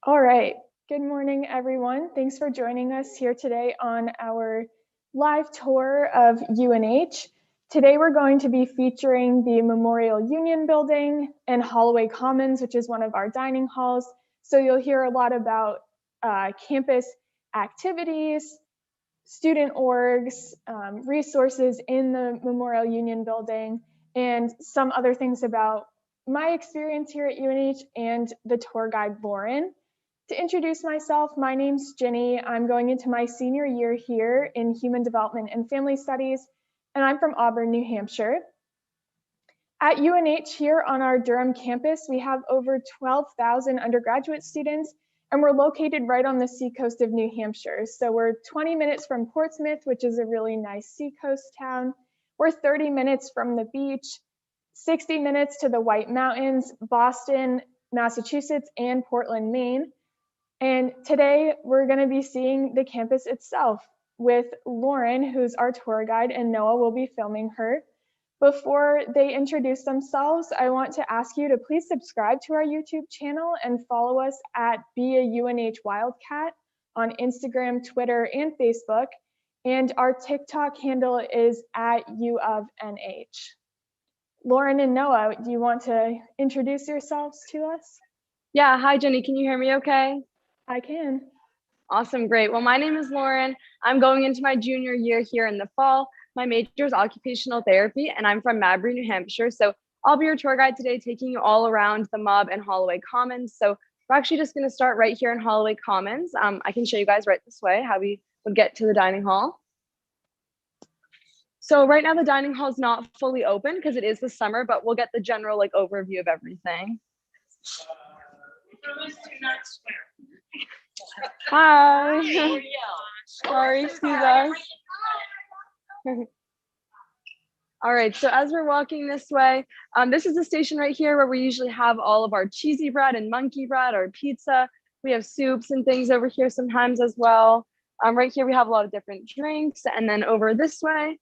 All right. Good morning, everyone. Thanks for joining us here today on our live tour of UNH. Today, we're going to be featuring the Memorial Union Building and Holloway Commons, which is one of our dining halls. So you'll hear a lot about campus activities, student orgs, resources in the Memorial Union Building, and some other things about my experience here at UNH and the tour guide, Lauren. To introduce myself, my name's Ginny. I'm going into my senior year here in Human Development and Family Studies, and I'm from Auburn, New Hampshire. At UNH here on our Durham campus, we have over 12,000 undergraduate students, and we're located right on the seacoast of New Hampshire. So we're 20 minutes from Portsmouth, which is a really nice seacoast town. We're 30 minutes from the beach, 60 minutes to the White Mountains, Boston, Massachusetts, and Portland, Maine. And today we're going to be seeing the campus itself with Lauren, who's our tour guide, and Noah will be filming her. Before they introduce themselves, I want to ask you to please subscribe to our YouTube channel and follow us at Be a UNH Wildcat on Instagram, Twitter, and Facebook. And our TikTok handle is at U of NH. Lauren and Noah, do you want to introduce yourselves to us? Yeah, hi Jenny, can you hear me okay? I can. Awesome, great. Well, my name is Lauren. I'm going into my junior year here in the fall. My major is occupational therapy, and I'm from Mabry, New Hampshire. So I'll be your tour guide today, taking you all around the MUB and Holloway Commons. So we're actually just going to start right here in Holloway Commons. I can show you guys right this way how we would get to the dining hall. So right now the dining hall is not fully open because it is the summer, but we'll get the general overview of everything. Hi. Sorry, excuse us. All right, so as we're walking this way, this is the station right here where we usually have all of our cheesy bread and monkey bread or pizza. We have soups and things over here sometimes as well. Right here we have a lot of different drinks, and then over this way,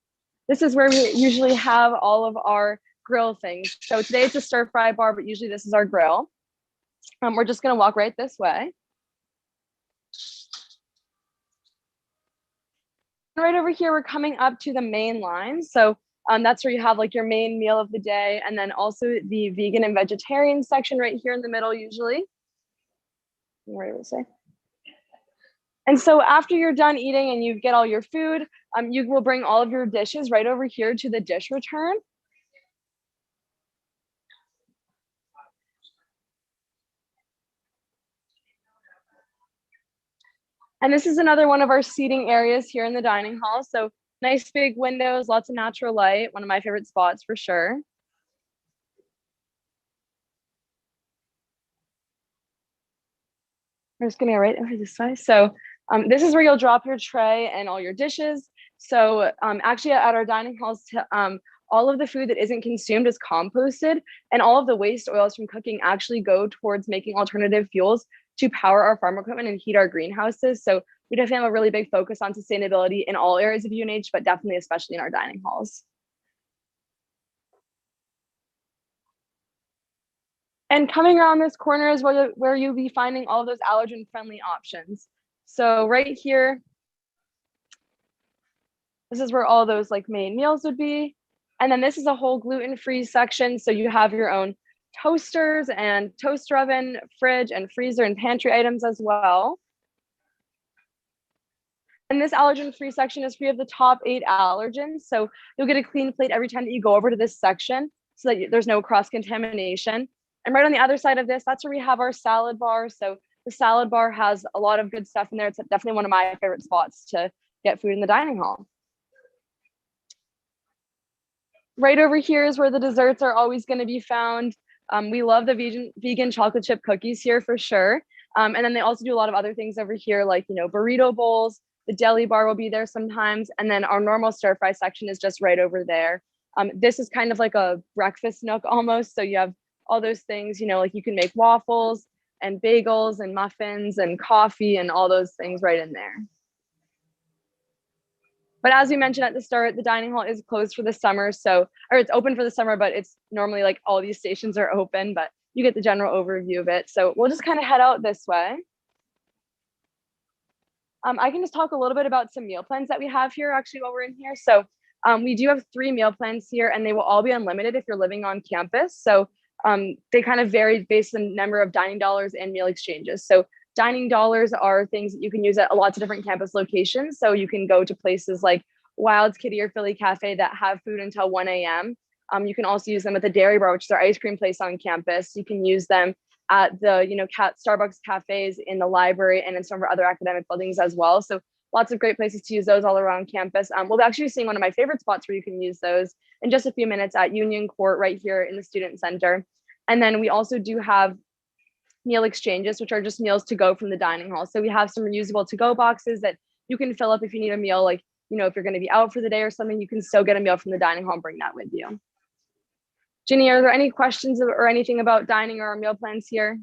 this is where we usually have all of our grill things. So today it's a stir fry bar, but usually this is our grill. We're just gonna walk right this way. Right over here, we're coming up to the main line. So that's where you have your main meal of the day, and then also the vegan and vegetarian section right here in the middle usually. Right over this way. And so after you're done eating and you get all your food, you will bring all of your dishes right over here to the dish return. And this is another one of our seating areas here in the dining hall. So nice big windows, lots of natural light, one of my favorite spots for sure. We're just gonna go right over this way. So this is where you'll drop your tray and all your dishes. So actually at our dining halls, all of the food that isn't consumed is composted, and all of the waste oils from cooking actually go towards making alternative fuels to power our farm equipment and heat our greenhouses. So we definitely have a really big focus on sustainability in all areas of UNH, but definitely especially in our dining halls. And coming around this corner is where you'll be finding all those allergen-friendly options. So right here, this is where all those main meals would be. And then this is a whole gluten-free section. So you have your own toasters and toaster oven, fridge and freezer and pantry items as well. And this allergen-free section is free of the top 8 allergens. So you'll get a clean plate every time that you go over to this section so that there's no cross-contamination. And right on the other side of this, that's where we have our salad bar. So the salad bar has a lot of good stuff in there. It's definitely one of my favorite spots to get food in the dining hall. Right over here is where the desserts are always going to be found. We love the vegan chocolate chip cookies here for sure. And then they also do a lot of other things over here, like, burrito bowls. The deli bar will be there sometimes. And then our normal stir fry section is just right over there. This is kind of like a breakfast nook almost. So you have all those things, you can make waffles and bagels and muffins and coffee and all those things right in there. But as we mentioned at the start, the dining hall is closed for the summer. Or it's open for the summer, but it's normally all these stations are open, but you get the general overview of it. So we'll just kind of head out this way. I can just talk a little bit about some meal plans that we have here actually while we're in here. So we do have 3 meal plans here, and they will all be unlimited if you're living on campus. So they kind of vary based on the number of dining dollars and meal exchanges. So dining dollars are things that you can use at lots of different campus locations. So you can go to places like Wild's Kitty or Philly Cafe that have food until 1 a.m. You can also use them at the Dairy Bar, which is our ice cream place on campus. You can use them at the Starbucks cafes in the library and in some of our other academic buildings as well. So lots of great places to use those all around campus. We'll actually be seeing one of my favorite spots where you can use those in just a few minutes at Union Court right here in the Student Center. And then we also do have meal exchanges, which are just meals to go from the dining hall. So we have some reusable to-go boxes that you can fill up if you need a meal, like, if you're going to be out for the day or something, you can still get a meal from the dining hall and bring that with you. Ginny, are there any questions or anything about dining or our meal plans here?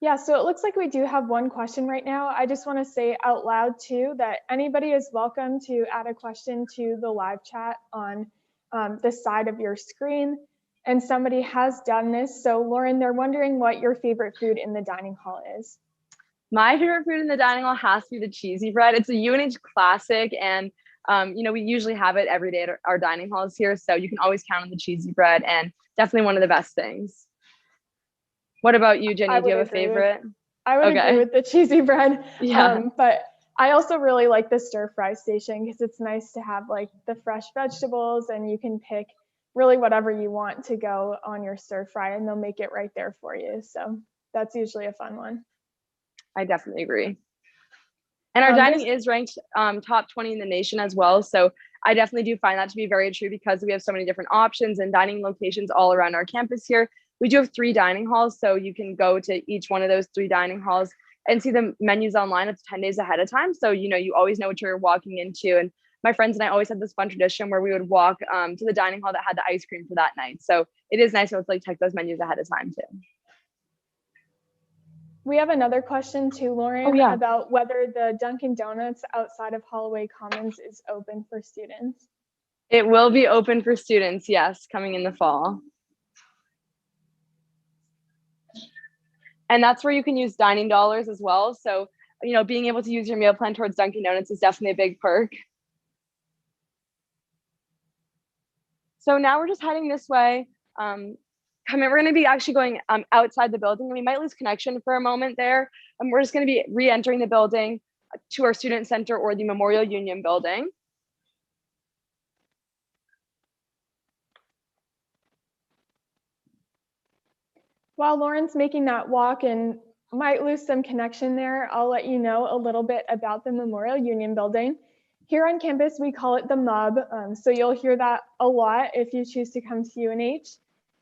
Yeah, so it looks like we do have one question right now. I just want to say out loud too that anybody is welcome to add a question to the live chat on the side of your screen. And somebody has done this. So Lauren, they're wondering what your favorite food in the dining hall is. My favorite food in the dining hall has to be the cheesy bread. It's a UNH classic, and we usually have it every day at our dining halls here. So you can always count on the cheesy bread, and definitely one of the best things. What about you, Jenny? Do you have a favorite? I would agree with the cheesy bread. Yeah. But I also really like the stir fry station because it's nice to have like the fresh vegetables, and you can pick really whatever you want to go on your stir fry, and they'll make it right there for you. So that's usually a fun one. I definitely agree. And our dining is ranked top 20 in the nation as well. So I definitely do find that to be very true because we have so many different options and dining locations all around our campus here. We do have 3 dining halls, so you can go to each one of those 3 dining halls and see the menus online up to 10 days ahead of time. So, you always know what you're walking into. And my friends and I always had this fun tradition where we would walk to the dining hall that had the ice cream for that night. So it is nice to like check those menus ahead of time too. We have another question too, Lauren, about whether the Dunkin' Donuts outside of Holloway Commons is open for students. It will be open for students, yes, coming in the fall. And that's where you can use dining dollars as well. So, being able to use your meal plan towards Dunkin' Donuts is definitely a big perk. So now we're just heading this way. We're going to be actually going outside the building, and we might lose connection for a moment there. And we're just going to be re-entering the building to our student center or the Memorial Union building. While Lauren's making that walk and might lose some connection there, I'll let you know a little bit about the Memorial Union building. Here on campus, we call it the MUB, so you'll hear that a lot if you choose to come to UNH.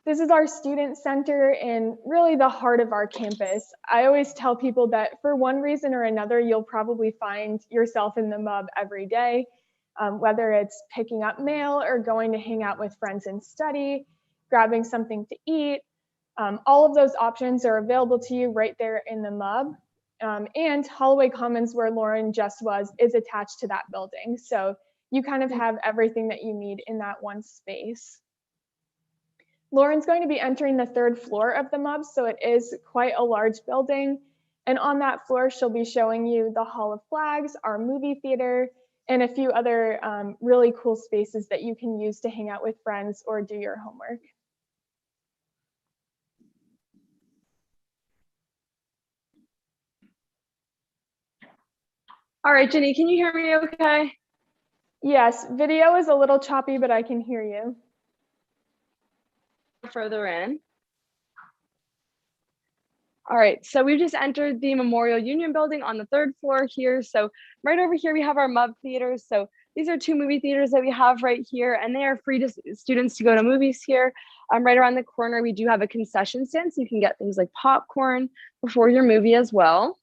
This is our student center and really the heart of our campus. I always tell people that for one reason or another, you'll probably find yourself in the MUB every day, whether it's picking up mail or going to hang out with friends and study, grabbing something to eat. All of those options are available to you right there in the MUB. And Holloway Commons, where Lauren just was, is attached to that building. So you kind of have everything that you need in that one space. Lauren's going to be entering the 3rd floor of the MUB, so it is quite a large building. And on that floor, she'll be showing you the Hall of Flags, our movie theater, and a few other really cool spaces that you can use to hang out with friends or do your homework. All right, Jenny, can you hear me okay? Yes, video is a little choppy, but I can hear you. Further in. All right, so we just entered the Memorial Union building on the 3rd floor here. So right over here, we have our MUB theaters. So these are 2 movie theaters that we have right here, and they are free to students to go to movies here. Right around the corner, we do have a concession stand, so you can get things like popcorn before your movie as well.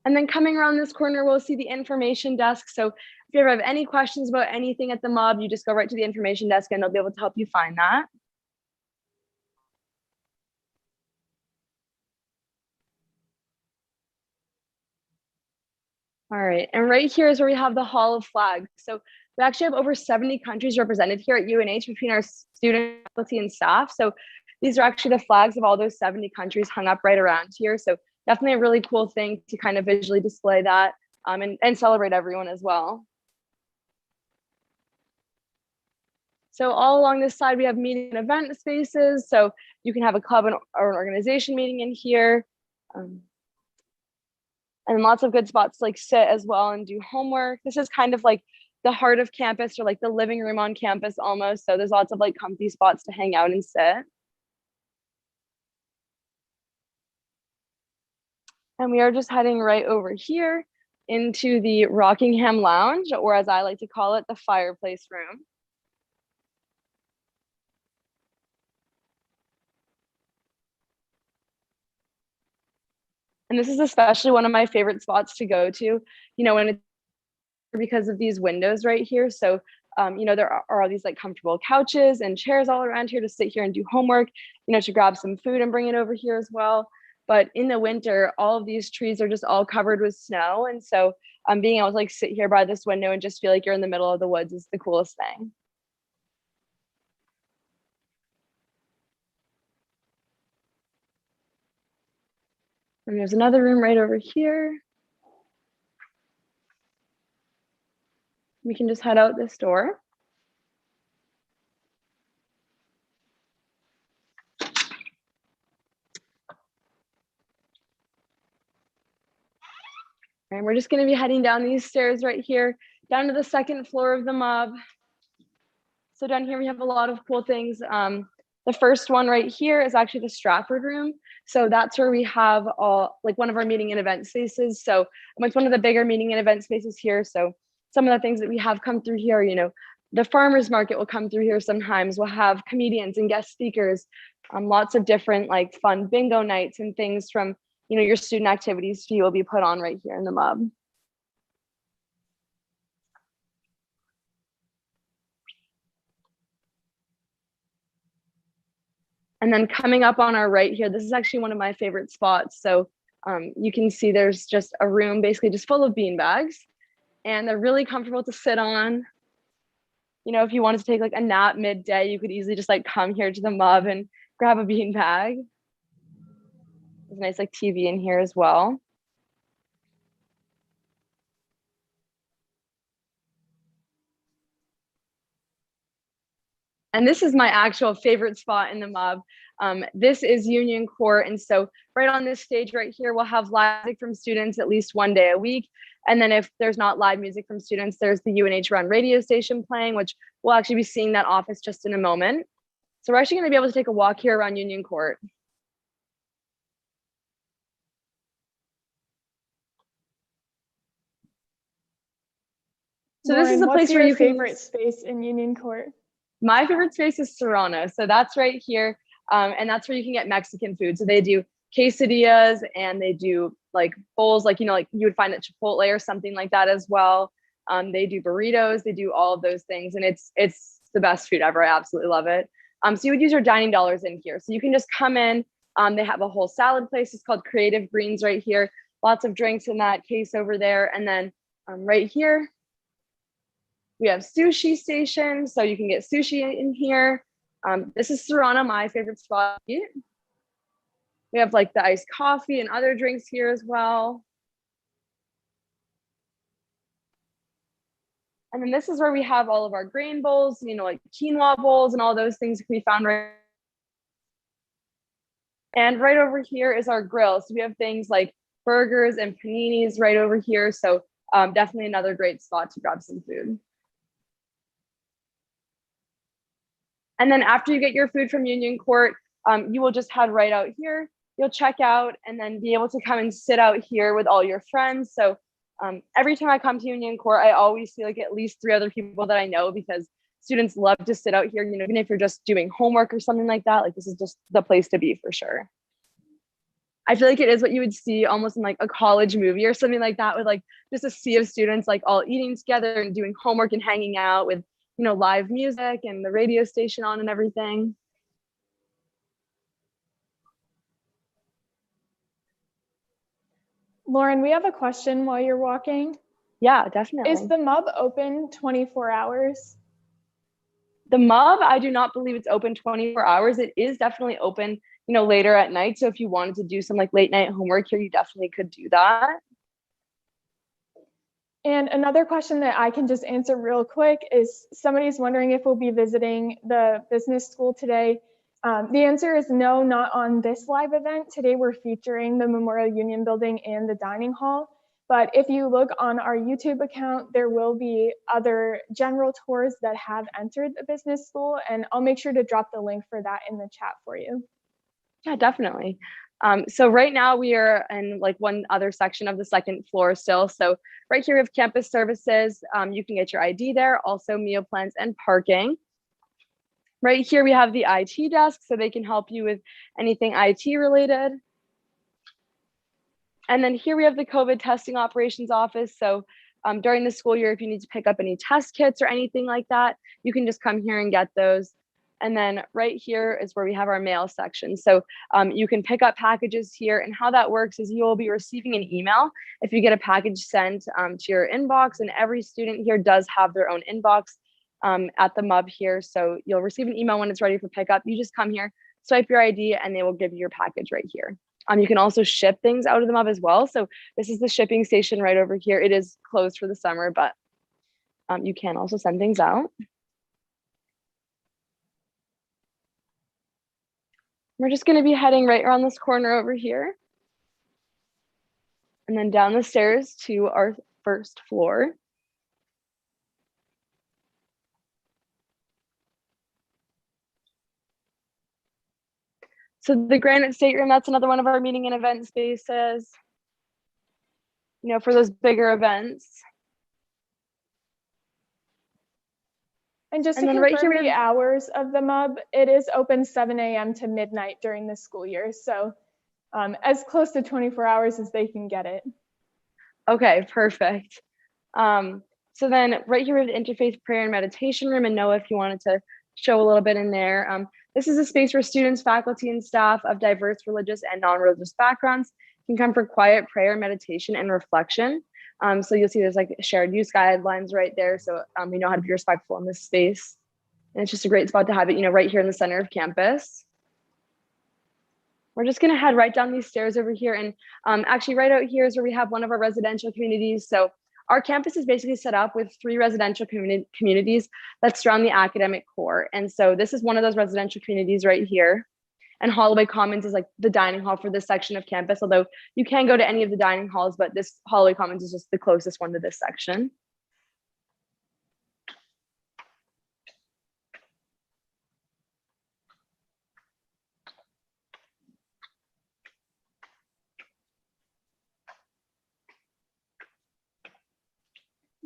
And then coming around this corner, we'll see the information desk. So if you ever have any questions about anything at the MUB, you just go right to the information desk and they'll be able to help you find that. All right, and right here is where we have the Hall of Flags. So we actually have over 70 countries represented here at UNH between our student, faculty, and staff. So these are actually the flags of all those 70 countries hung up right around here. So definitely a really cool thing to kind of visually display that and celebrate everyone as well. So all along this side, we have meeting and event spaces. So you can have a club or an organization meeting in here. And lots of good spots to like sit as well and do homework. This is kind of like the heart of campus, or like the living room on campus almost. So there's lots of like comfy spots to hang out and sit. And we are just heading right over here into the Rockingham Lounge, or as I like to call it, the fireplace room. And this is especially one of my favorite spots to go to, you know, when it's because of these windows right here. So, you know, there are all these like comfortable couches and chairs all around here to sit here and do homework, you know, to grab some food and bring it over here as well. But in the winter, all of these trees are just all covered with snow. And so being able to like sit here by this window and just feel like you're in the middle of the woods is the coolest thing. And there's another room right over here. We can just head out this door. And we're just going to be heading down these stairs right here, down to the second floor of the MUB. So down here, we have a lot of cool things. The first one right here is actually the Stratford room. So that's where we have all like one of our meeting and event spaces. So it's one of the bigger meeting and event spaces here. So some of the things that we have come through here, you know, the farmers market will come through here sometimes. We'll have comedians and guest speakers, lots of different like fun bingo nights and things from, you know, your student activities fee will be put on right here in the MUB. And then coming up on our right here, this is actually one of my favorite spots. So you can see there's just a room basically just full of bean bags, and they're really comfortable to sit on. You know, if you wanted to take like a nap midday, you could easily just like come here to the MUB and grab a bean bag. There's a nice like TV in here as well. And this is my actual favorite spot in the MUB. This is Union Court. And so right on this stage right here, we'll have live music from students at least one day a week. And then if there's not live music from students, there's the UNH run radio station playing, which we'll actually be seeing that office just in a moment. So we're actually going to be able to take a walk here around Union Court. So Lauren, this is a place where you can... favorite space in Union Court? My favorite space is Serrano. So that's right here. And that's where you can get Mexican food. So they do quesadillas and they do like bowls, like, you know, like you would find at Chipotle or something like that as well. They do burritos, they do all of those things. And it's the best food ever. I absolutely love it. So you would use your dining dollars in here. So you can just come in. They have a whole salad place. It's called Creative Greens right here. Lots of drinks in that case over there. And then right here, we have sushi station, so you can get sushi in here. This is Serrano, my favorite spot. We have like the iced coffee and other drinks here as well. And then this is where we have all of our grain bowls, you know, like quinoa bowls and all those things can be found right. And right over here is our grill. So we have things like burgers and paninis right over here. So definitely another great spot to grab some food. And then after you get your food from Union Court, you will just head right out here. You'll check out and then be able to come and sit out here with all your friends. So every time I come to Union Court, I always see like at least 3 other people that I know, because students love to sit out here, you know, even if you're just doing homework or something like that, like this is just the place to be for sure. I feel like it is what you would see almost in like a college movie or something like that, with like just a sea of students like all eating together and doing homework and hanging out with, you know, live music and the radio station on and everything. Lauren, we have a question while you're walking. Yeah, definitely. Is the MUB open 24 hours? The MUB, I do not believe it's open 24 hours. It is definitely open, later at night. So if you wanted to do some like late night homework here, you definitely could do that. And another question that I can just answer real quick is somebody's wondering if we'll be visiting the business school today. The answer is no, not on this live event. Today we're featuring the Memorial Union Building and the dining hall. But if you look on our YouTube account, there will be other general tours that have entered the business school, and I'll make sure to drop the link for that in the chat for you. Yeah, definitely. So right now we are in like one other section of the second floor still. So right here we have campus services. You can get your ID there, also meal plans and parking. Right here we have the IT desk, so they can help you with anything IT related. And then here we have the COVID testing operations office. So during the school year, if you need to pick up any test kits or anything like that, you can just come here and get those. And then right here is where we have our mail section. So you can pick up packages here, and how that works is you will be receiving an email if you get a package sent to your inbox, and every student here does have their own inbox at the MUB here. So you'll receive an email when it's ready for pickup. You just come here, swipe your ID, and they will give you your package right here. You can also ship things out of the MUB as well. So this is the shipping station right over here. It is closed for the summer, but you can also send things out. We're just going to be heading right around this corner over here, and then down the stairs to our first floor. So the granite stateroom, that's another one of our meeting and event spaces, for those bigger events. And just to confirm the hours of the MUB, it is open 7 a.m. to midnight during the school year. So as close to 24 hours as they can get it. Okay, perfect. So then right here we have the interfaith prayer and meditation room. And Noah, if you wanted to show a little bit in there. This is a space where students, faculty, and staff of diverse religious and non-religious backgrounds can come for quiet prayer, meditation, and reflection. So you'll see there's like shared use guidelines right there. So we know how to be respectful in this space. And it's just a great spot to have it, right here in the center of campus. We're just gonna head right down these stairs over here. And actually right out here is where we have one of our residential communities. So our campus is basically set up with 3 residential communities that surround the academic core. And so this is one of those residential communities right here. And Holloway Commons is like the dining hall for this section of campus, although you can go to any of the dining halls, but this Holloway Commons is just the closest one to this section.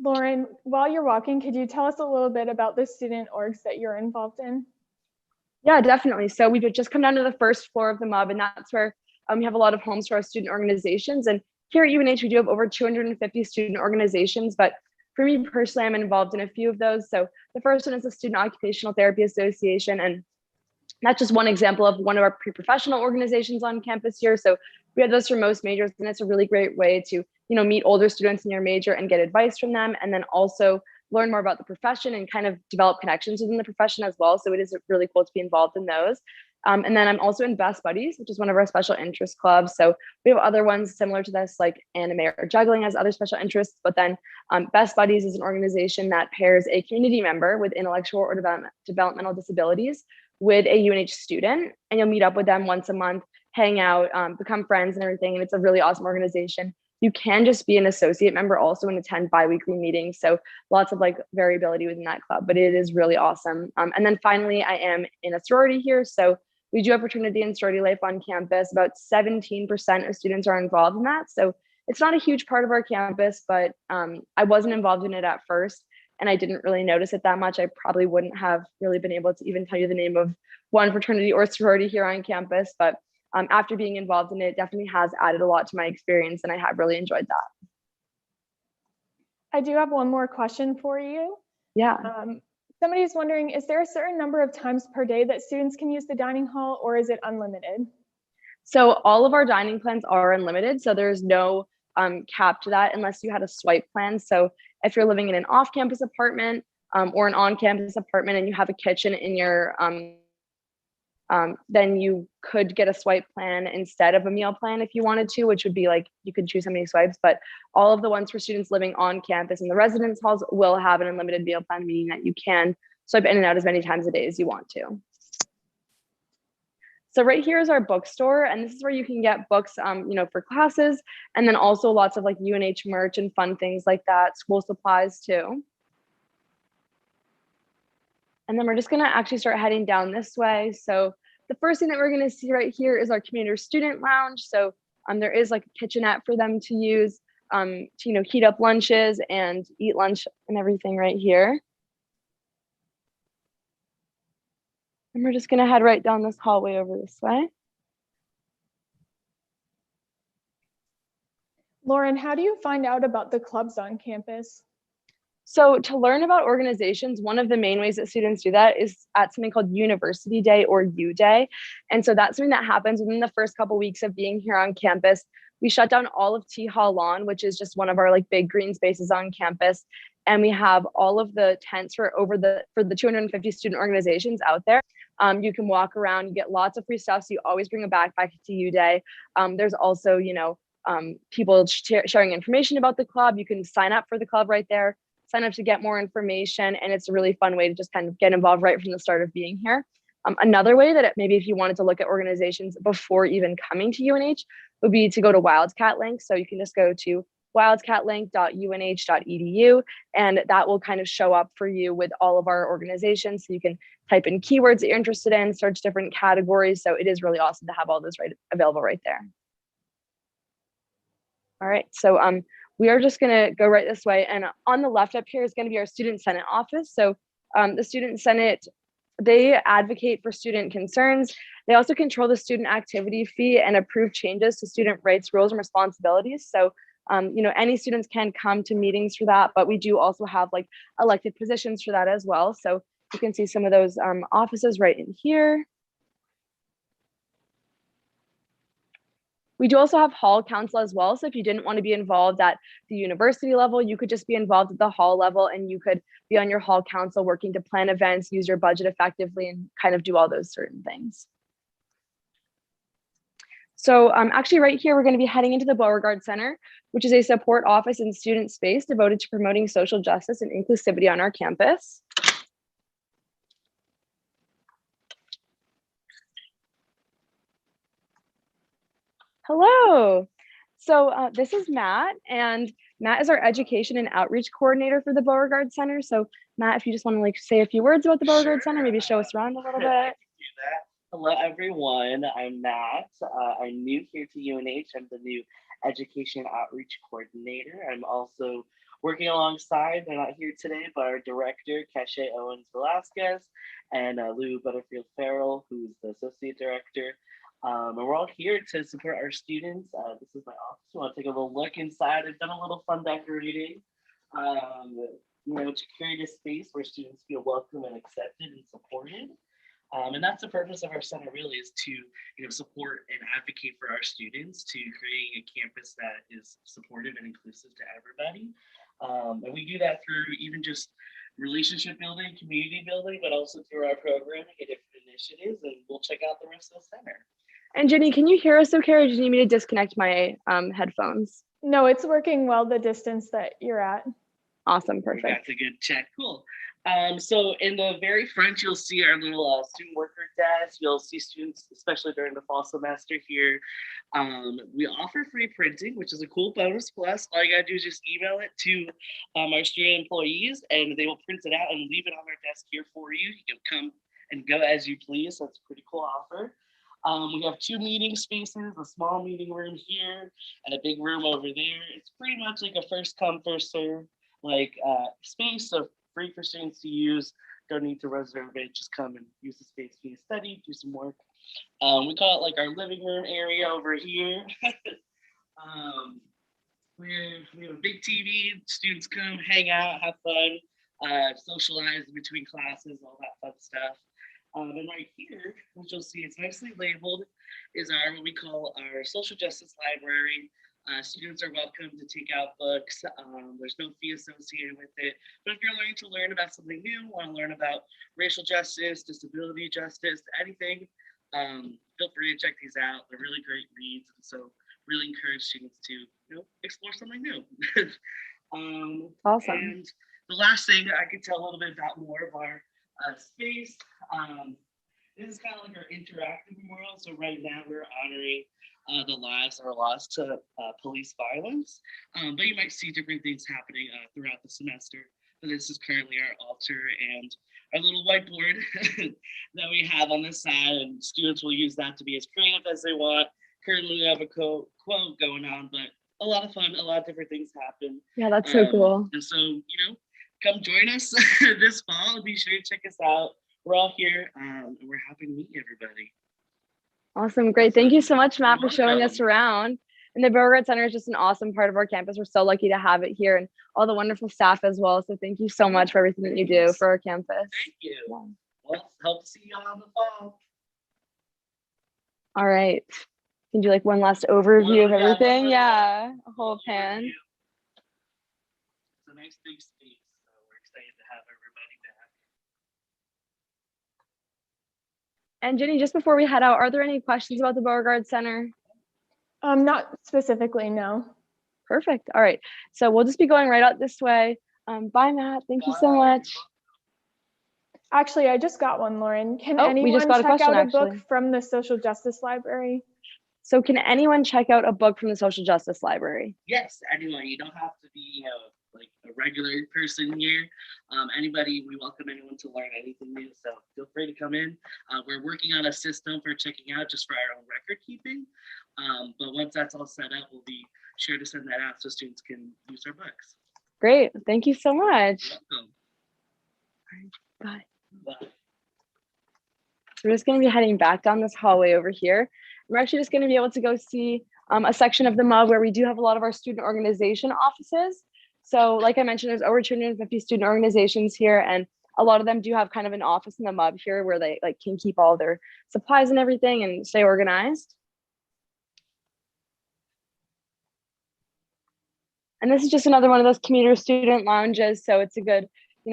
Lauren, while you're walking, could you tell us a little bit about the student orgs that you're involved in? Yeah, definitely. So we've just come down to the first floor of the MUB, and that's where we have a lot of homes for our student organizations. And here at UNH, we do have over 250 student organizations, but for me personally, I'm involved in a few of those. So the first one is the Student Occupational Therapy Association, and that's just one example of one of our pre-professional organizations on campus here. So we have those for most majors, and it's a really great way to meet older students in your major and get advice from them, and then also learn more about the profession and kind of develop connections within the profession as well. So it is really cool to be involved in those. And then I'm also in Best Buddies, which is one of our special interest clubs. So we have other ones similar to this, like anime or juggling has other special interests, but then Best Buddies is an organization that pairs a community member with intellectual or developmental disabilities with a UNH student, and you'll meet up with them once a month, hang out, become friends and everything. And it's a really awesome organization. You can just be an associate member also and attend bi-weekly meetings. So lots of like variability within that club, but it is really awesome. And then finally, I am in a sorority here. So we do have fraternity and sorority life on campus. About 17% of students are involved in that. So it's not a huge part of our campus, but I wasn't involved in it at first, and I didn't really notice it that much. I probably wouldn't have really been able to even tell you the name of one fraternity or sorority here on campus, but after being involved in it, definitely has added a lot to my experience, and I have really enjoyed that. I do have one more question for you. Yeah. Somebody's wondering, is there a certain number of times per day that students can use the dining hall, or is it unlimited? So all of our dining plans are unlimited. So there's no cap to that unless you had a swipe plan. So if you're living in an off-campus apartment, or an on-campus apartment and you have a kitchen in your then you could get a swipe plan instead of a meal plan if you wanted to, which would be like you could choose how many swipes, but all of the ones for students living on campus in the residence halls will have an unlimited meal plan, meaning that you can swipe in and out as many times a day as you want to. So right here is our bookstore, and this is where you can get books, for classes, and then also lots of like UNH merch and fun things like that, school supplies too. And then we're just gonna actually start heading down this way. So the first thing that we're gonna see right here is our commuter student lounge. So there is like a kitchenette for them to use to heat up lunches and eat lunch and everything right here. And we're just gonna head right down this hallway over this way. Lauren, how do you find out about the clubs on campus? So to learn about organizations, one of the main ways that students do that is at something called University Day or U Day. And so that's something that happens within the first couple of weeks of being here on campus. We shut down all of T Hall Lawn, which is just one of our like big green spaces on campus. And we have all of the tents for the 250 student organizations out there. You can walk around, you get lots of free stuff. So you always bring a backpack to U Day. There's also, people sharing information about the club. You can sign up for the club right there, sign up to get more information, and it's a really fun way to just kind of get involved right from the start of being here. Another way that maybe if you wanted to look at organizations before even coming to UNH would be to go to Wildcat Link. So you can just go to wildcatlink.unh.edu, and that will kind of show up for you with all of our organizations. So you can type in keywords that you're interested in, search different categories. So it is really awesome to have all those available right there. All right, so we are just gonna go right this way, and on the left up here is gonna be our Student Senate office. So the Student Senate, they advocate for student concerns. They also control the student activity fee and approve changes to student rights, rules, and responsibilities. So any students can come to meetings for that, but we do also have like elected positions for that as well. So you can see some of those offices right in here. We do also have hall council as well. So if you didn't want to be involved at the university level, you could just be involved at the hall level, and you could be on your hall council working to plan events, use your budget effectively, and kind of do all those certain things. So actually right here, we're going to be heading into the Beauregard Center, which is a support office and student space devoted to promoting social justice and inclusivity on our campus. Hello. So this is Matt, and Matt is our education and outreach coordinator for the Beauregard Center. So Matt, if you just want to like say a few words about the Beauregard Center, maybe show us around a little bit. Hello, everyone. I'm Matt. I'm new here to UNH. I'm the new education outreach coordinator. I'm also working alongside, they're not here today, but our director, Keshe Owens Velasquez, and Lou Butterfield Farrell, who's the associate director. And we're all here to support our students. This is my office. You want to take a little look inside? I've done a little fun decorating, to create a space where students feel welcome and accepted and supported. And that's the purpose of our center, really, is to support and advocate for our students, to create a campus that is supportive and inclusive to everybody. And we do that through even just relationship building, community building, but also through our programming and different initiatives. And we'll check out the rest of the center. And Jenny, can you hear us okay, or do you need me to disconnect my headphones? No, it's working well the distance that you're at. Awesome, perfect. That's a good check, cool. So in the very front, you'll see our little student worker desk. You'll see students, especially during the fall semester here. We offer free printing, which is a cool bonus. Plus, all you gotta do is just email it to our student employees, and they will print it out and leave it on their desk here for you. You can come and go as you please. So it's a pretty cool offer. We have 2 meeting spaces, a small meeting room here and a big room over there. It's pretty much like a first come, first serve space, so free for students to use. Don't need to reserve it, just come and use the space for you to study, do some work. We call it like our living room area over here. We have a big TV, students come, hang out, have fun, socialize between classes, all that fun stuff. And right here, which you'll see it's nicely labeled, is what we call our social justice library. Students are welcome to take out books. There's no fee associated with it. But if you're learning to learn about something new, want to learn about racial justice, disability justice, anything, feel free to check these out. They're really great reads. And so really encourage students to explore something new. Awesome. And the last thing I could tell a little bit about more of our space. This is kind of like our interactive memorial. So right now we're honoring the lives that are lost to police violence. But you might see different things happening throughout the semester. But this is currently our altar and our little whiteboard that we have on the side, and students will use that to be as creative as they want. Currently we have a quote going on, but a lot of fun, a lot of different things happen. Yeah, that's so cool. And so, come join us this fall and be sure to check us out. We're all here and we're happy to meet everybody. Awesome, great. Thank you so much, Matt, for showing us around. And the Beauregard Center is just an awesome part of our campus. We're so lucky to have it here and all the wonderful staff as well. So thank you so much for everything that you do for our campus. Thank you. Yeah. Well, hope to see you all in the fall. All right. Can you do like one last overview of everything? Yeah, a whole pan. It's a nice big space, so we're excited to have everybody back. And Jenny, just before we head out, are there any questions about the Beauregard Center? Not specifically, no. Perfect. All right. So we'll just be going right out this way. Bye, Matt. Thank you so much. Actually, I just got one, Lauren. Can we anyone just got a check question, out a book actually. from the Social Justice Library? So can anyone check out a book from the Social Justice Library? Yes, anyone. You don't have to be like a regular person here. Anybody, we welcome anyone to learn anything new. So feel free to come in. We're working on a system for checking out just for our own record keeping. But once that's all set up, we'll be sure to send that out so students can use our books. Great. Thank you so much. You're welcome. All right, bye. Bye. So we're just going to be heading back down this hallway over here. We're actually just going to be able to go see a section of the MUB where we do have a lot of our student organization offices. So like I mentioned, there's over 250 student organizations here, and a lot of them do have kind of an office in the MUB here where they can keep all their supplies and everything and stay organized. And this is just another one of those commuter student lounges. So it's a good,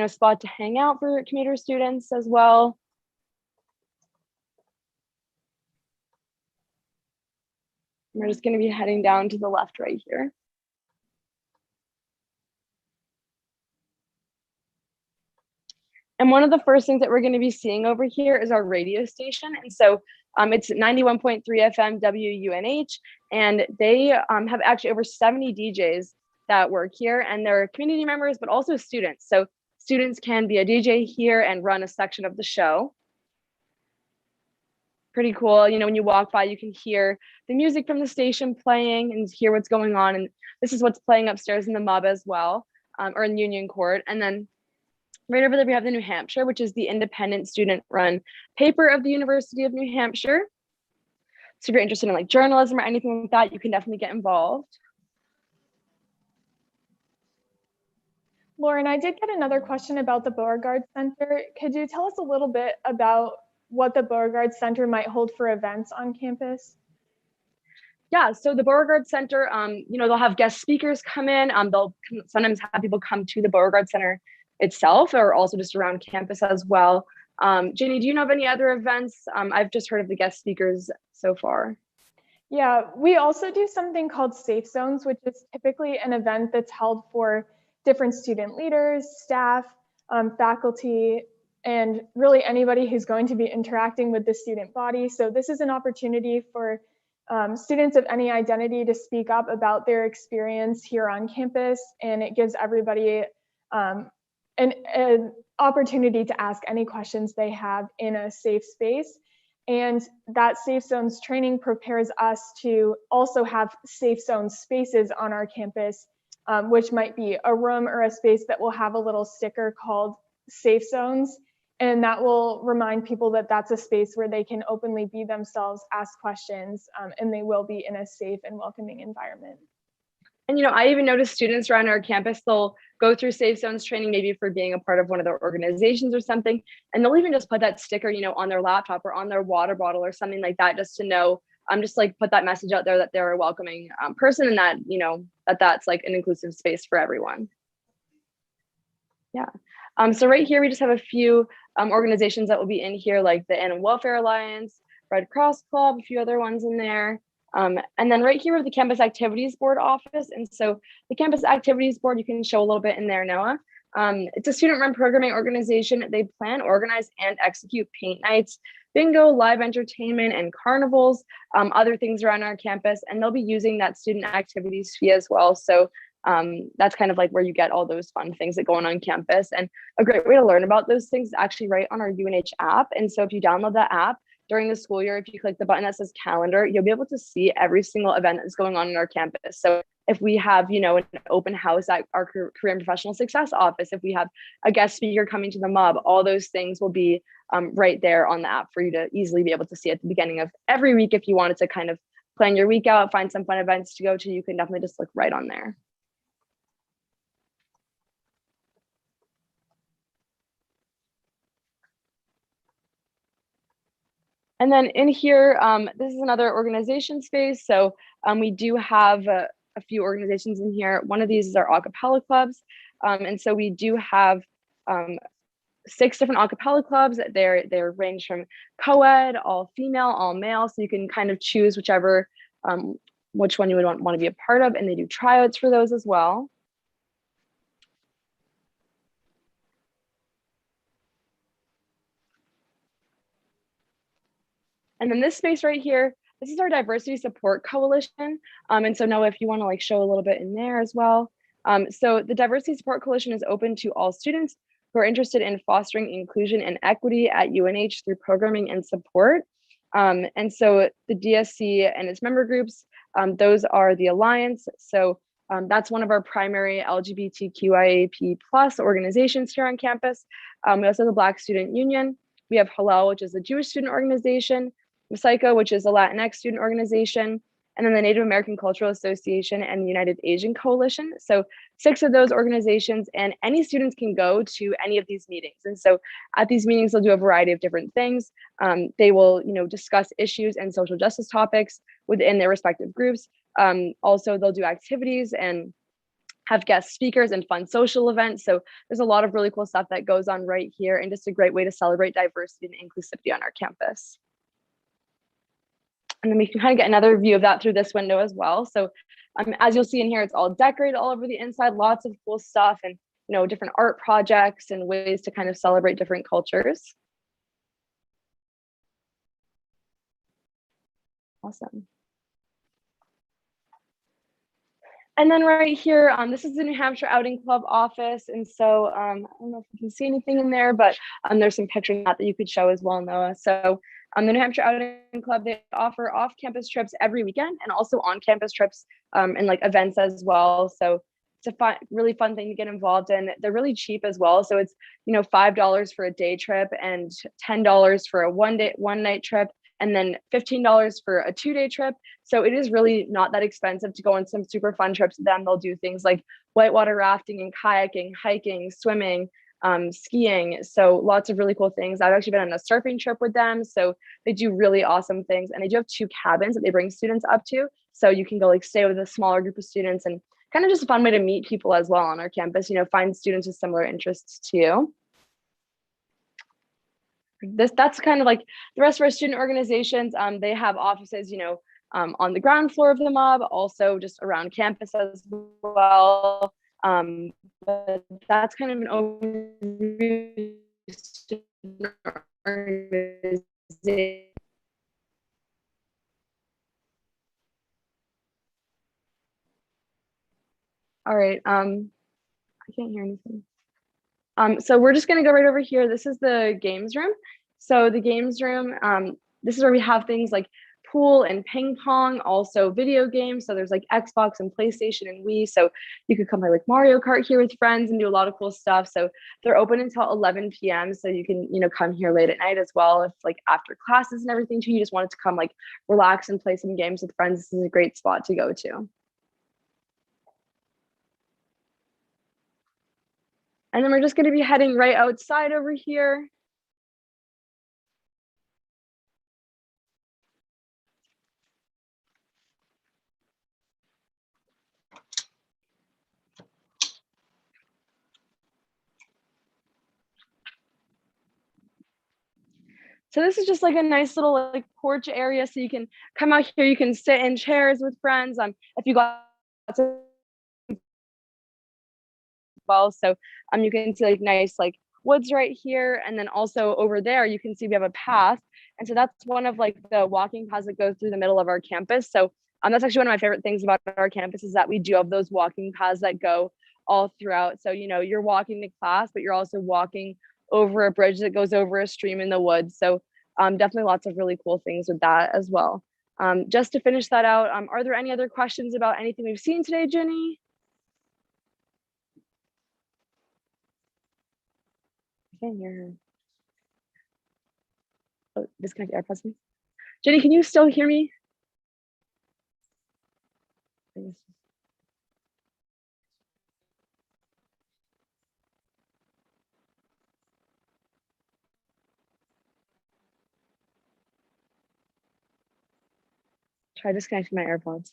spot to hang out for commuter students as well. We're just going to be heading down to the left right here. And one of the first things that we're going to be seeing over here is our radio station. And so it's 91.3 FM WUNH, and they have actually over 70 DJs that work here, and they're community members, but also students. So students can be a DJ here and run a section of the show. Pretty cool. When you walk by, you can hear the music from the station playing and hear what's going on. And this is what's playing upstairs in the MUB as well, or in Union Court. And then right over there, we have the New Hampshire, which is the independent student-run paper of the University of New Hampshire. So if you're interested in journalism or anything like that, you can definitely get involved. Lauren, I did get another question about the Beauregard Center. Could you tell us a little bit about what the Beauregard Center might hold for events on campus? Yeah, so the Beauregard Center, they'll have guest speakers come in. They'll sometimes have people come to the Beauregard Center itself, or also just around campus as well. Jenny, do you know of any other events? I've just heard of the guest speakers so far. Yeah, we also do something called Safe Zones, which is typically an event that's held for different student leaders, staff, faculty, and really anybody who's going to be interacting with the student body. So this is an opportunity for students of any identity to speak up about their experience here on campus, and it gives everybody an opportunity to ask any questions they have in a safe space. And that Safe Zones training prepares us to also have Safe Zone spaces on our campus, which might be a room or a space that will have a little sticker called Safe Zones. And that will remind people that that's a space where they can openly be themselves, ask questions, and they will be in a safe and welcoming environment. And, I even noticed students around our campus, they'll go through Safe Zones training, maybe for being a part of one of their organizations or something. And they'll even just put that sticker, on their laptop or on their water bottle or something like that, just to know just like put that message out there that they're a welcoming person, and that, you know, that's like an inclusive space for everyone. Yeah. So right here, we just have a few organizations that will be in here, like the Animal Welfare Alliance, Red Cross Club, a few other ones in there. And then right here we have the Campus Activities Board office. And so the Campus Activities Board, you can show a little bit in there, Noah. It's a student-run programming organization. They plan, organize, and execute paint nights, bingo, live entertainment, and carnivals, other things around our campus. And they'll be using that student activities fee as well. So that's kind of like where you get all those fun things that go on campus. And a great way to learn about those things is actually right on our UNH app. And so if you download that app during the school year, if you click the button that says calendar, you'll be able to see every single event that's going on in our campus. So if we have, you know, an open house at our career and professional success office, if we have a guest speaker coming to the MUB, all those things will be right there on the app for you to easily be able to see at the beginning of every week. If you wanted to kind of plan your week out, find some fun events to go to, you can definitely just look right on there. And then in here, this is another organization space. So we do have a few organizations in here. One of these is our a cappella clubs. And so we do have 6 different a cappella clubs. They're range from co-ed, all female, all male. So you can kind of choose whichever, which one you would want to be a part of. And they do tryouts for those as well. And then this space right here, this is our Diversity Support Coalition. And so Noah, if you want to like show a little bit in there as well. So the Diversity Support Coalition is open to all students who are interested in fostering inclusion and equity at UNH through programming and support. And so the DSC and its member groups, those are the Alliance. So that's one of our primary LGBTQIAP+ organizations here on campus. We also have the Black Student Union. We have Hillel, which is a Jewish student organization, Psycho, which is a Latinx student organization, and then the Native American Cultural Association and the United Asian Coalition. So 6 of those organizations, and any students can go to any of these meetings. And so at these meetings, they'll do a variety of different things. They will, you know, discuss issues and social justice topics within their respective groups. Also, they'll do activities and have guest speakers and fun social events. So there's a lot of really cool stuff that goes on right here, and just a great way to celebrate diversity and inclusivity on our campus. And then we can kind of get another view of that through this window as well. So as you'll see in here, it's all decorated all over the inside, lots of cool stuff, and, you know, different art projects and ways to kind of celebrate different cultures. Awesome. And then right here, this is the New Hampshire Outing Club office. And so I don't know if you can see anything in there, but there's some pictures that you could show as well, Noah. So the New Hampshire Outing Club, they offer off-campus trips every weekend, and also on-campus trips and like events as well. So it's a really fun thing to get involved in. They're really cheap as well. So it's, you know, $5 for a day trip and $10 for a one night trip, and then $15 for a 2-day trip. So it is really not that expensive to go on some super fun trips with them. They'll do things like whitewater rafting and kayaking, hiking, swimming, skiing. So lots of really cool things. I've actually been on a surfing trip with them. So they do really awesome things. And they do have 2 cabins that they bring students up to. So you can go like stay with a smaller group of students, and kind of just a fun way to meet people as well on our campus, you know, find students with similar interests to you. That's kind of like the rest of our student organizations. They have offices, you know, on the ground floor of the MUB, also just around campus as well. But that's kind of an overview. All right, I can't hear anything. So we're just gonna go right over here. This is the games room. So the games room, this is where we have things like pool and ping pong, also video games. So there's like Xbox and PlayStation and Wii. So you could come play like Mario Kart here with friends and do a lot of cool stuff. So they're open until 11 p.m. So you can, you know, come here late at night as well. If like after classes and everything too, you just wanted to come like relax and play some games with friends, this is a great spot to go to. And then we're just going to be heading right outside over here. So this is just like a nice little like porch area. So you can come out here, you can sit in chairs with friends. If you got to well, so you can see like nice like woods right here, and then also over there you can see we have a path, and so that's one of like the walking paths that goes through the middle of our campus. So that's actually one of my favorite things about our campus is that we do have those walking paths that go all throughout. So you're walking to class, but you're also walking over a bridge that goes over a stream in the woods. So definitely lots of really cool things with that as well. Just to finish that out, are there any other questions about anything we've seen today, Jenny? I can't hear her. Oh, disconnect AirPods, please. Jenny, can you still hear me? Try disconnecting my AirPods.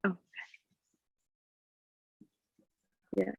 Oh, yeah.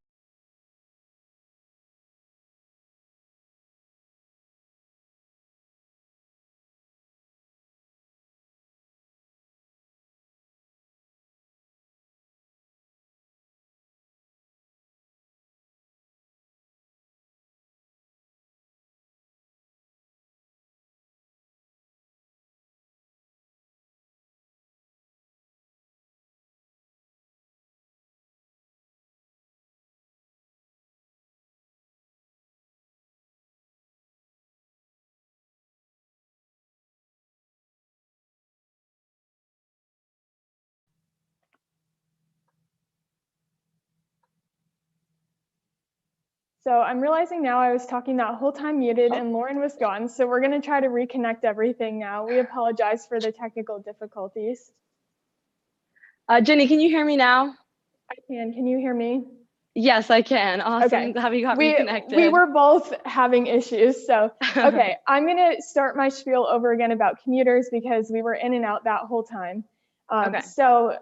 So I'm realizing now I was talking that whole time muted and Lauren was gone. So we're going to try to reconnect everything now. We apologize for the technical difficulties. Jenny, can you hear me now? I can. Can you hear me? Yes, I can. Awesome. Okay. I'm glad we got reconnected. We were both having issues. So, okay, I'm going to start my spiel over again about commuters because we were in and out that whole time. Okay. So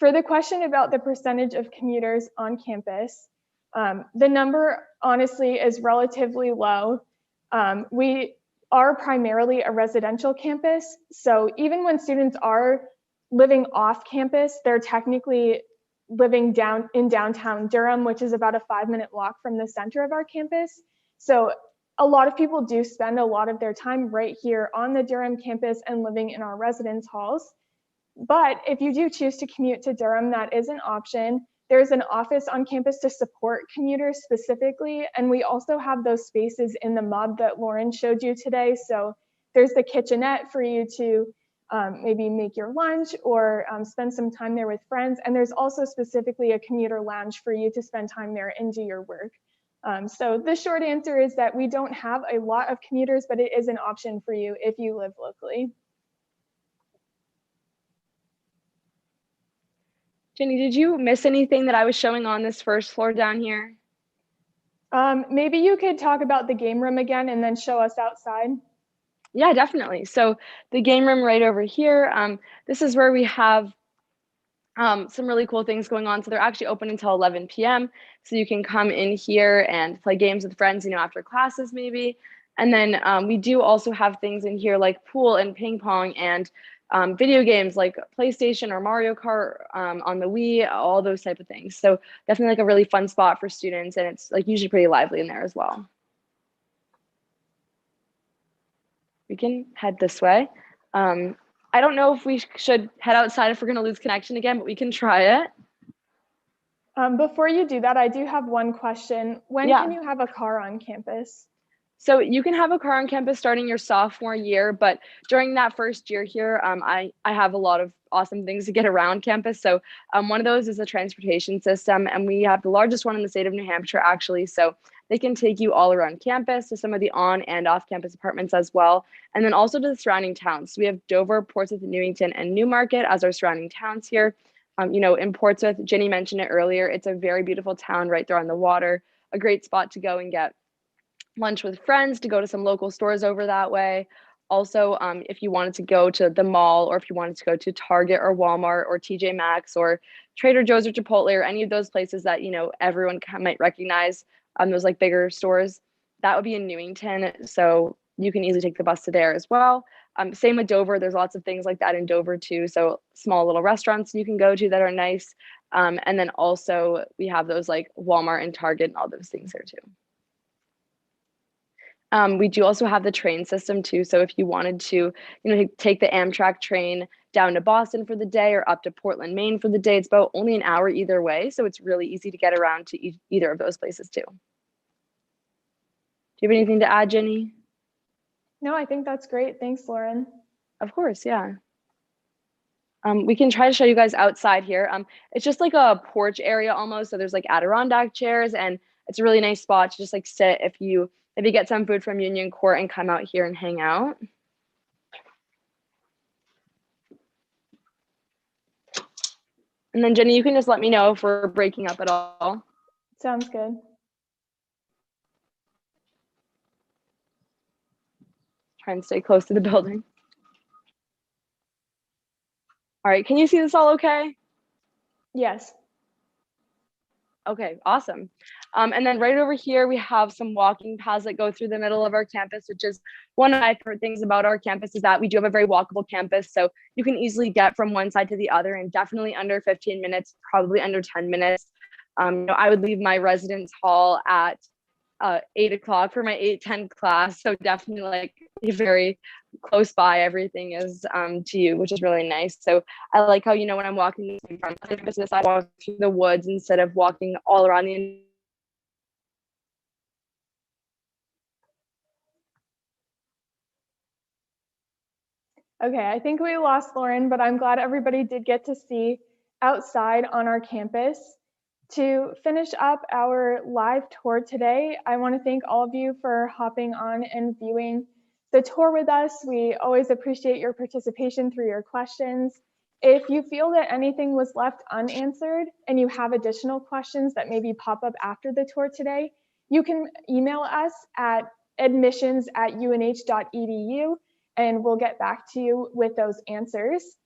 for the question about the percentage of commuters on campus, the number honestly is relatively low. We are primarily a residential campus. So even when students are living off campus, they're technically living down in downtown Durham, which is about a 5-minute walk from the center of our campus. So a lot of people do spend a lot of their time right here on the Durham campus and living in our residence halls. But if you do choose to commute to Durham, that is an option. There's an office on campus to support commuters specifically, and we also have those spaces in the MUB that Lauren showed you today. So there's the kitchenette for you to maybe make your lunch or spend some time there with friends. And there's also specifically a commuter lounge for you to spend time there and do your work. So the short answer is that we don't have a lot of commuters, but it is an option for you if you live locally. Jenny, did you miss anything that I was showing on this first floor down here? Maybe you could talk about the game room again and then show us outside. Yeah, definitely. So the game room right over here, this is where we have some really cool things going on. So they're actually open until 11 p.m. So you can come in here and play games with friends, after classes maybe. And then we do also have things in here like pool and ping pong and video games like PlayStation or Mario Kart on the Wii, all those type of things. So definitely like a really fun spot for students, and it's like usually pretty lively in there as well. We can head this way. I don't know if we should head outside if we're going to lose connection again, but we can try it. Before you do that, I do have one question. When can you have a car on campus? So you can have a car on campus starting your sophomore year, but during that first year here, I have a lot of awesome things to get around campus. So one of those is a transportation system, and we have the largest one in the state of New Hampshire, actually. So they can take you all around campus to some of the on and off campus apartments as well, and then also to the surrounding towns. So we have Dover, Portsmouth, Newington, and Newmarket as our surrounding towns here. In Portsmouth, Jenny mentioned it earlier, it's a very beautiful town right there on the water, a great spot to go and get lunch with friends, to go to some local stores over that way. Also, if you wanted to go to the mall, or if you wanted to go to Target or Walmart or TJ Maxx or Trader Joe's or Chipotle or any of those places that everyone might recognize, those like bigger stores, that would be in Newington, so you can easily take the bus to there as well. Same with Dover. There's lots of things like that in Dover too. So small little restaurants you can go to that are nice. And then also we have those like Walmart and Target and all those things there too. We do also have the train system too. So if you wanted to, take the Amtrak train down to Boston for the day or up to Portland, Maine for the day, it's about only an hour either way. So it's really easy to get around to either of those places too. Do you have anything to add, Jenny? No, I think that's great. Thanks, Lauren. Of course, yeah. We can try to show you guys outside here. It's just like a porch area almost. So there's like Adirondack chairs, and it's a really nice spot to just like sit if you get some food from Union Court and come out here and hang out. And then Jenny, you can just let me know if we're breaking up at all. Sounds good. Try and stay close to the building. All right, can you see this all okay? Yes. Okay, awesome. And then right over here, we have some walking paths that go through the middle of our campus, which is one of my favorite things about our campus is that we do have a very walkable campus. So you can easily get from one side to the other in definitely under 15 minutes, probably under 10 minutes. I would leave my residence hall at 8 o'clock for my 8:10 class. So definitely like very close by everything is to you, which is really nice. So I like how, when I'm walking from campus to the side, I walk through the woods instead of walking all around the. Okay, I think we lost Lauren, but I'm glad everybody did get to see outside on our campus. To finish up our live tour today, I want to thank all of you for hopping on and viewing the tour with us. We always appreciate your participation through your questions. If you feel that anything was left unanswered and you have additional questions that maybe pop up after the tour today, you can email us at admissions.unh.edu and we'll get back to you with those answers.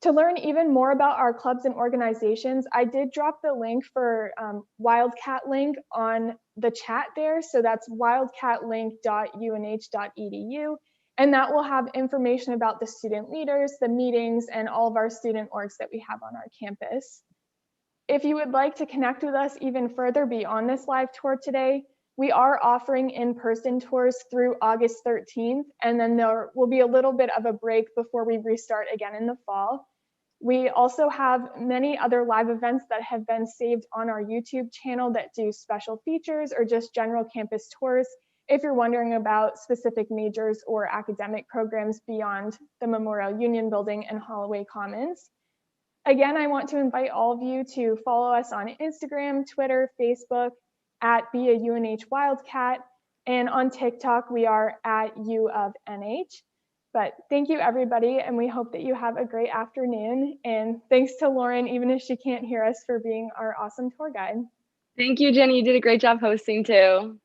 To learn even more about our clubs and organizations, I did drop the link for Wildcat link on the chat there. So that's wildcatlink.unh.edu. And that will have information about the student leaders, the meetings, and all of our student orgs that we have on our campus. If you would like to connect with us even further beyond this live tour today, we are offering in-person tours through August 13th, and then there will be a little bit of a break before we restart again in the fall. We also have many other live events that have been saved on our YouTube channel that do special features or just general campus tours if you're wondering about specific majors or academic programs beyond the Memorial Union Building and Holloway Commons. Again, I want to invite all of you to follow us on Instagram, Twitter, Facebook, at Be a UNH Wildcat, and on TikTok, we are at U of NH. But thank you, everybody, and we hope that you have a great afternoon. And thanks to Lauren, even if she can't hear us, for being our awesome tour guide. Thank you, Jenny. You did a great job hosting too.